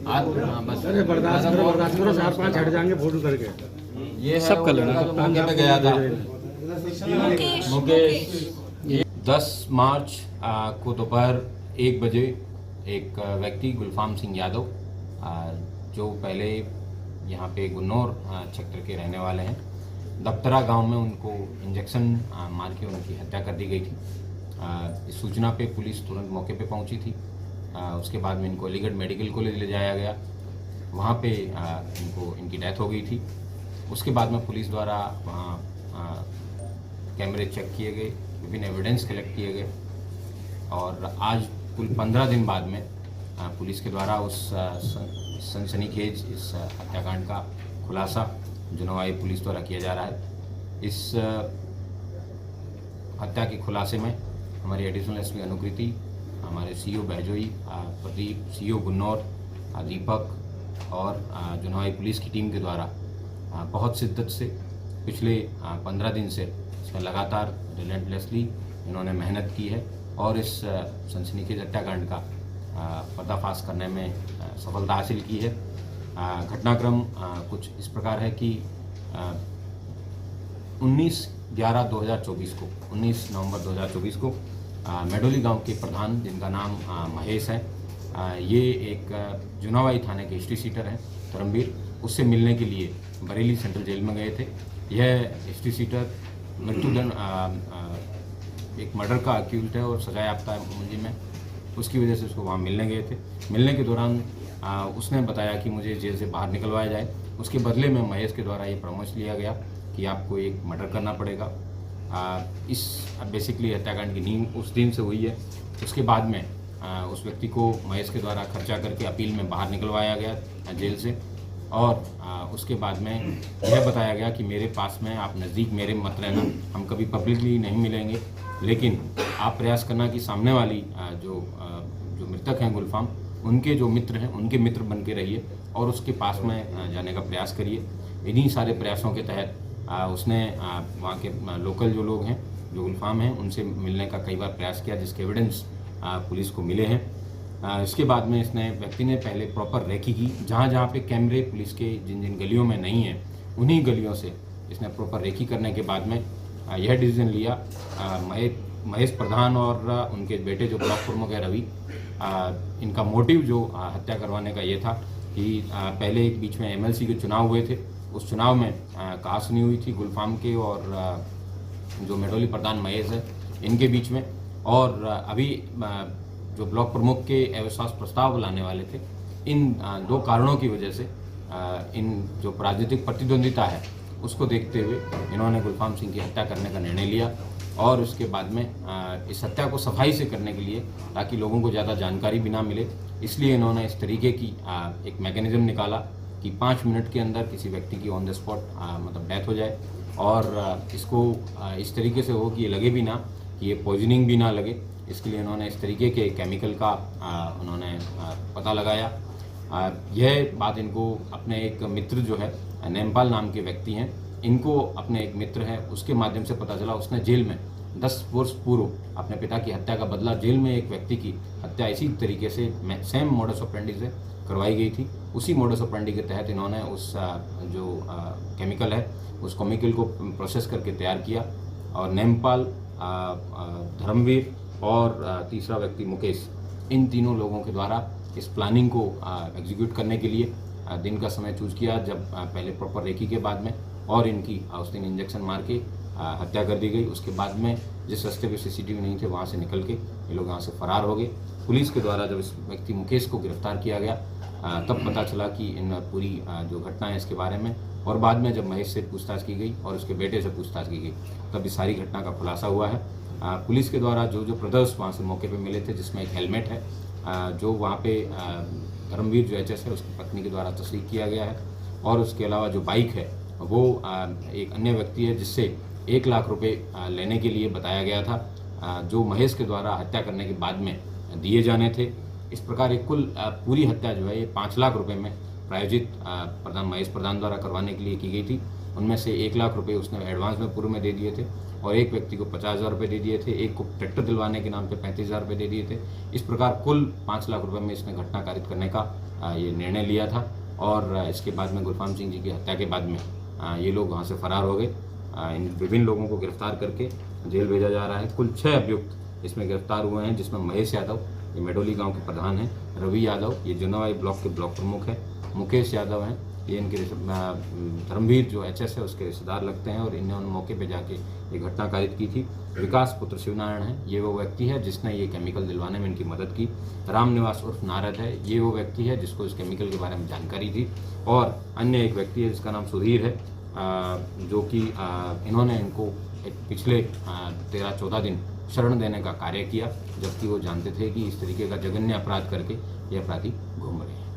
बस बर्दाश्त करो 4-5 हट जाएंगे फोटो करके। ये सब कर लेना। मौके पे गया था मुकेश। 10 मार्च को दोपहर 1 बजे एक व्यक्ति गुलफाम सिंह यादव, जो पहले यहाँ पे गुन्नौर क्षेत्र के रहने वाले हैं, दफ्तरा गांव में उनको इंजेक्शन मार के उनकी हत्या कर दी गई थी। इस सूचना पे पुलिस तुरंत मौके पे पहुंची थी। उसके बाद में इनको अलीगढ़ मेडिकल कॉलेज ले जाया गया, वहाँ पे इनकी डेथ हो गई थी। उसके बाद में पुलिस द्वारा वहाँ कैमरे चेक किए गए, विभिन्न एविडेंस कलेक्ट किए गए और आज कुल 15 दिन बाद में पुलिस के द्वारा उस सनसनीखेज इस हत्याकांड का खुलासा जुनवाई पुलिस द्वारा किया जा रहा है। इस हत्या के खुलासे में हमारी एडिशनल एसपी अनुकृति, हमारे सीओ बहजोई, प्रदीप, सीओ गुन्नौर, दीपक और जुनवाई पुलिस की टीम के द्वारा बहुत शिद्दत से पिछले 15 दिन से इसमें लगातार रिलेंटलेसली इन्होंने मेहनत की है और इस सनसनीखेज हत्याकांड का पर्दाफाश करने में सफलता हासिल की है। घटनाक्रम कुछ इस प्रकार है कि 19 नवंबर 2024 को मेडोली गांव के प्रधान, जिनका नाम महेश है, ये एक जुनावाई थाने के हिस्ट्री सीटर हैं धर्मवीर, उससे मिलने के लिए बरेली सेंट्रल जेल में गए थे। यह हिस्ट्री सीटर मृत्युदंड एक मर्डर का अक्यूज्ड है और सजा याफ्ता है मुंजी में, उसकी वजह से उसको वहाँ मिलने गए थे। मिलने के दौरान उसने बताया कि मुझे जेल से बाहर निकलवाया जाए। उसके बदले में महेश के द्वारा ये परामर्श लिया गया कि आपको एक मर्डर करना पड़ेगा। इस बेसिकली हत्याकांड की नींव उस दिन से हुई है। उसके बाद में उस व्यक्ति को महेश के द्वारा खर्चा करके अपील में बाहर निकलवाया गया जेल से और उसके बाद में यह बताया गया कि मेरे पास में आप नज़दीक मेरे मत रहना, हम कभी पब्लिकली नहीं मिलेंगे, लेकिन आप प्रयास करना कि सामने वाली जो मृतक हैं गुलफाम, उनके जो मित्र हैं उनके मित्र बन के रहिए और उसके पास में जाने का प्रयास करिए। इन्हीं सारे प्रयासों के तहत उसने वहाँ के लोकल जो लोग हैं, जो गुलफाम हैं, उनसे मिलने का कई बार प्रयास किया, जिसके एविडेंस पुलिस को मिले हैं। इसके बाद में इसने व्यक्ति ने पहले प्रॉपर रेकी की, जहाँ जहाँ पे कैमरे पुलिस के जिन जिन गलियों में नहीं हैं, उन्हीं गलियों से इसने प्रॉपर रेकी करने के बाद में यह डिसीजन लिया। महेश प्रधान और उनके बेटे जो ब्लॉक प्रमुख है रवि, इनका मोटिव जो हत्या करवाने का ये था कि पहले एक बीच में एमएलसी के चुनाव हुए थे, उस चुनाव में कहा सुनी हुई थी गुलफाम के और जो मेडोली प्रधान महेश है इनके बीच में, और अभी जो ब्लॉक प्रमुख के अविश्वास प्रस्ताव लाने वाले थे, इन दो कारणों की वजह से इन जो राजनीतिक प्रतिद्वंदिता है उसको देखते हुए इन्होंने गुलफाम सिंह की हत्या करने का निर्णय लिया और उसके बाद में इस हत्या को सफाई से करने के लिए, ताकि लोगों को ज़्यादा जानकारी भी ना मिले, इसलिए इन्होंने इस तरीके की एक मैकेनिज्म निकाला कि 5 मिनट के अंदर किसी व्यक्ति की ऑन द स्पॉट मतलब डेथ हो जाए और इसको इस तरीके से हो कि ये लगे भी ना कि ये पॉइजनिंग भी ना लगे। इसके लिए इन्होंने इस तरीके के केमिकल का उन्होंने पता लगाया। यह बात इनको अपने एक मित्र जो है नेपाल नाम के व्यक्ति हैं, इनको अपने एक मित्र है उसके माध्यम से पता चला। उसने जेल में 10 वर्ष पूर्व अपने पिता की हत्या का बदला, जेल में एक व्यक्ति की हत्या इसी तरीके से सेम मोडस ऑपरेंडी से करवाई गई थी। उसी मोडस ऑपरेंडी के तहत इन्होंने उस जो केमिकल है उस केमिकल को प्रोसेस करके तैयार किया और नेपाल, धर्मवीर और तीसरा व्यक्ति मुकेश, इन तीनों लोगों के द्वारा इस प्लानिंग को एग्जीक्यूट करने के लिए दिन का समय चूज किया, जब पहले प्रॉपर रेकी के बाद में और इनकी उस दिन इंजेक्शन मार के हत्या कर दी गई। उसके बाद में जिस रास्ते पे सीसीटीवी नहीं थे वहाँ से निकल के ये लोग यहाँ से फरार हो गए। पुलिस के द्वारा जब इस व्यक्ति मुकेश को गिरफ्तार किया गया तब पता चला कि इन पूरी जो घटना है इसके बारे में, और बाद में जब महेश से पूछताछ की गई और उसके बेटे से पूछताछ की गई तब इस सारी घटना का खुलासा हुआ है। पुलिस के द्वारा जो जो ब्रदर्स वहाँ से मौके पे मिले थे, जिसमें एक हेलमेट है जो वहाँ पे धर्मवीर जो एचएस है उसकी पत्नी के द्वारा तस्दीक किया गया है, और उसके अलावा जो बाइक है वो एक अन्य व्यक्ति है जिससे 1 लाख रुपए लेने के लिए बताया गया था, जो महेश के द्वारा हत्या करने के बाद में दिए जाने थे। इस प्रकार एक कुल पूरी हत्या जो है ये 5 लाख रुपए में प्रायोजित महेश प्रधान द्वारा करवाने के लिए की गई थी। उनमें से 1 लाख रुपए उसने एडवांस में पूर्व में दे दिए थे और एक व्यक्ति को 50,000 रुपये दे दिए थे, एक को ट्रैक्टर दिलवाने के नाम पे 35,000 रुपये दे दिए थे। इस प्रकार कुल 5 लाख रुपये में इसने घटना कारित करने का ये निर्णय लिया था और इसके बाद में गुरफाम सिंह जी की हत्या के बाद में ये लोग वहाँ से फरार हो गए। इन विभिन्न लोगों को गिरफ्तार करके जेल भेजा जा रहा है। कुल 6 अभियुक्त इसमें गिरफ्तार हुए हैं, जिसमें महेश यादव, ये मेडोली गांव के प्रधान हैं, रवि यादव, ये जुनावाई ब्लॉक के ब्लॉक प्रमुख है, मुकेश यादव हैं, ये इनके धर्मवीर जो एचएस है उसके रिश्तेदार लगते हैं और इन्होंने मौके पे जाके ये घटना कारित की थी। विकास पुत्र शिवनारायण है, ये वो व्यक्ति है जिसने ये केमिकल दिलवाने में इनकी मदद की। रामनिवास उर्फ नारद है, ये वो व्यक्ति है जिसको इस केमिकल के बारे में जानकारी थी। और अन्य एक व्यक्ति है जिसका नाम सुधीर है, जो कि इन्होंने इनको पिछले 13-14 दिन शरण देने का कार्य किया, जबकि वो जानते थे कि इस तरीके का जघन्य अपराध करके ये अपराधी घूम रहे हैं।